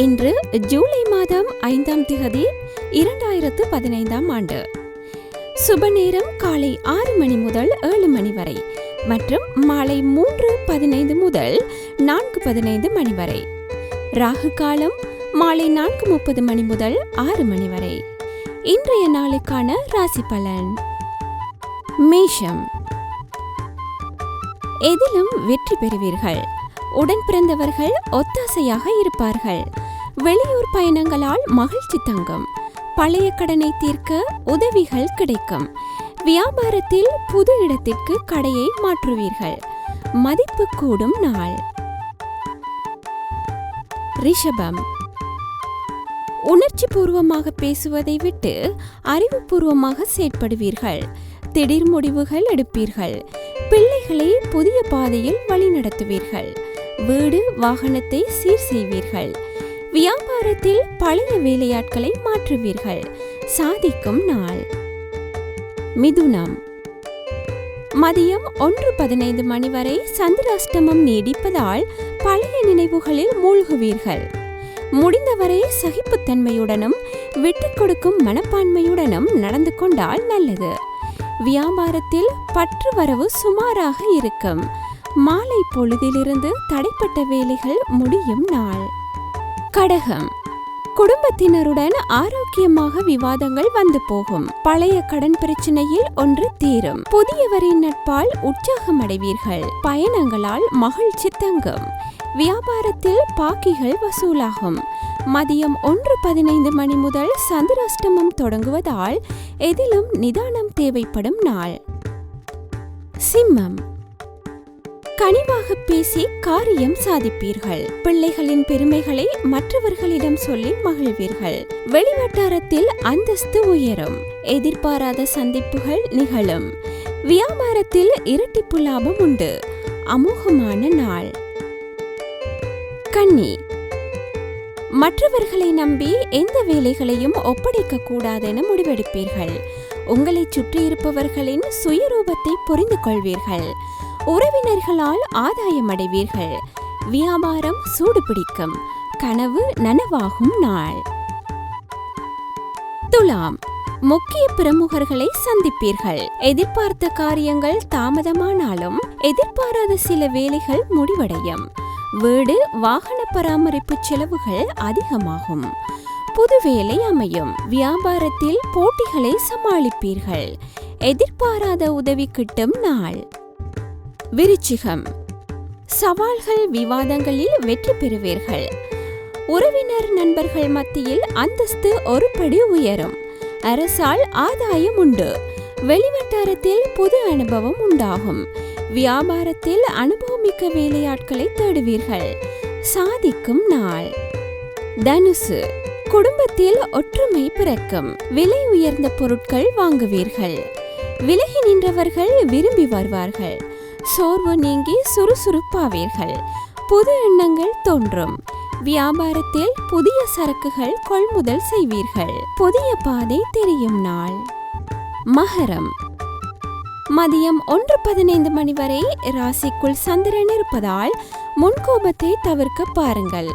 இன்று ஜூலை மாதம் 5ஆம் தேதி 2015ஆம் ஆண்டு. சுப நேரம் காலை 6 மணி முதல் 7 மணி வரை மற்றும் மாலை 3:15 முதல் 4:15 மணி வரை. ராகு காலம் மாலை 4:30 மணி முதல் 6 மணி வரை. இன்றைய நாளுக்கான ராசி பலன். மேஷம். எதிலும் வெற்றி பெறுவீர்கள். உடன் பிறந்தவர்கள் ஒத்தாசையாக இருப்பார்கள். வெளியூர் பயணங்களால் மகிழ்ச்சி தங்கும். பழைய கடனை தீர்க்க உதவிகள் கிடைக்கும். வியாபாரத்தில் புது இடத்திற்கு கடையை மாற்றுவீர்கள். மதிப்பு கூடும் நாள். ரிஷபம். உணர்ச்சி பூர்வமாக பேசுவதை விட்டு அறிவுபூர்வமாக செயற்படுவீர்கள். திடீர் முடிவுகள் எடுப்பீர்கள். பிள்ளைகளை புதிய பாதையில் வழிநடத்துவீர்கள். வீடு வாகனத்தை சீர் செய்வீர்கள். வியாபாரத்தில் பழைய வேலையாட்களை மாற்றுவீர்கள். சாதிக்கும் நாள். மிதுனம். மதியம் 1:15 மணி வரை சந்திராஷ்டமம் நீடிப்பதால் பழைய நினைவுகளில் மூழ்குவீர்கள். முடிந்தவரை சகிப்புத்தன்மையுடனும் விட்டுக் கொடுக்கும் மனப்பான்மையுடனும் நடந்து கொண்டால் நல்லது. வியாபாரத்தில் பற்று வரவு சுமாராக இருக்கும். மாலை பொழுதிலிருந்து தடைப்பட்ட வேலைகள் முடியும் நாள். கடகம். குடும்பத்தினருடன் ஆரோக்கியமாக விவாதங்கள் வந்து போகும். பழைய கடன் பிரச்சனையில் ஒன்று தீரும். புதியவரின் நட்பால் உற்சாகம் அடைவீர்கள். பயணங்களால் மகிழ்ச்சி தங்கும். வியாபாரத்தில் பாக்கிகள் வசூலாகும். மதியம் 1:15 மணி முதல் சந்திராஷ்டமம் தொடங்குவதால் எதிலும் நிதானம் தேவைப்படும் நாள். சிம்மம். கனிவாக பேசி காரியம் சாதிப்பீர்கள். பிள்ளைகளின் பெருமைகளை மற்றவர்களிடம் சொல்லி மகிழ்வீர்கள். வெளிவட்டாரத்தில் அந்தஸ்து உயரும். எதிர்பாராத சந்திப்புகள் நிகழும். வியாபாரத்தில் இரட்டிப்பு லாபம் உண்டு. அமோகமான நாள். கன்னி. மற்றவர்களை நம்பி எந்த வேலைகளையும் ஒப்படைக்க கூடாதென முடிவெடுப்பீர்கள். உங்களை சுற்றியிருப்பவர்களின் சுயரூபத்தை புரிந்து கொள்வீர்கள். உறவினர்களால் ஆதாயம் அடைவீர்கள். வியாபாரம் சூடுபிடிக்கும். கனவு நனவாகும் நாள். துலாம். முக்கிய பிரமுகர்களை சந்திப்பீர்கள். எதிர்பார்த்த காரியங்கள் தாமதமானாலும் எதிர்பாராத சில வேலைகள் முடிவடையும். வீடு வாகன பராமரிப்பு செலவுகள் அதிகமாகும். புது வேலை அமையும். வியாபாரத்தில் போட்டிகளை சமாளிப்பீர்கள். எதிர்பாராத உதவி கிட்டும் நாள். விருச்சிகம். சவால்கள் விவாதங்களில் வெற்றி பெறுவீர்கள். உறவினர் நண்பர்கள் மத்தியில் அந்தஸ்து ஒரு படி உயரும். அரசால் ஆதாயம் உண்டு. வெளிவட்டாரத்தில் புது அனுபவம் உண்டாகும். வியாபாரத்தில் அனுபவமிக்க வேலையாட்களை தேடுவீர்கள். சாதிக்கும் நாள். தனுசு. குடும்பத்தில் ஒற்றுமை பிறக்கும். விலை உயர்ந்த பொருட்கள் வாங்குவீர்கள். விலகி நின்றவர்கள் விரும்பி வருவார்கள். சோர்வு நீங்கி சுறுசுறுப்பாவீர்கள். புது எண்ணங்கள் தோன்றும். வியாபாரத்தில் புதிய சரக்குகள் கொள்முதல் செய்வீர்கள். புதிய பாதை தெரியும் நாள். மகரம். மதியம் 1:15 மணி வரை ராசிக்குள் சந்திரன் இருப்பதால் முன்கோபத்தை தவிர்க்க பாருங்கள்.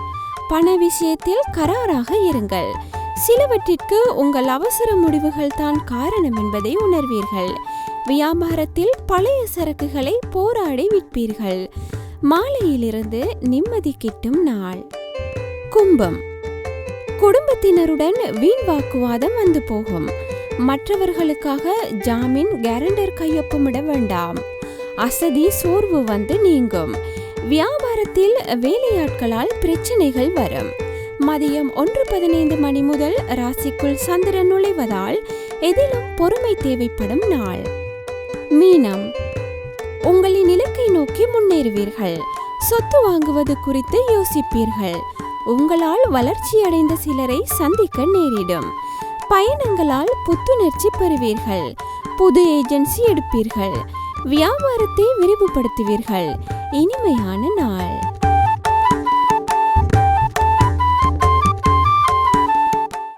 பண விஷயத்தில் கராராக இருங்கள். சிலவற்றிற்கு உங்கள் அவசர முடிவுகள் தான் காரணம் என்பதை உணர்வீர்கள். வியாபாரத்தில் பழைய சரக்குகளை போராடி விற்பீர்கள். மாலையிலிருந்து நிம்மதி கிட்டும் நாள். கும்பம். குடும்பத்தினருடன் வீண் வாக்குவாதம் வந்து போகும். மற்றவர்களுக்காக ஜாமீன் கேரண்டர் கையொப்பமிட வேண்டாம். அசதி சோர்வு வந்து நீங்கும். வியாபாரத்தில் வேலையாட்களால் பிரச்சனைகள் வரும். மதியம் 1:15 மணி முதல் ராசிக்குள் சந்திரன் நுழைவதால் எதிலும் பொறுமை தேவைப்படும் நாள். மீனம். உங்களின் இலக்கை நோக்கி முன்னேறுவீர்கள். சொத்து வாங்குவது குறித்து யோசிப்பீர்கள். உங்களால் வளர்ச்சி அடைந்த சிலரை சந்திக்க நேரிடும். பயணங்களால் புத்துணர்ச்சி பெறுவீர்கள். புது ஏஜென்சி எடுப்பீர்கள். வியாபாரத்தை விரிவுபடுத்துவீர்கள். இனிமையான நாள்.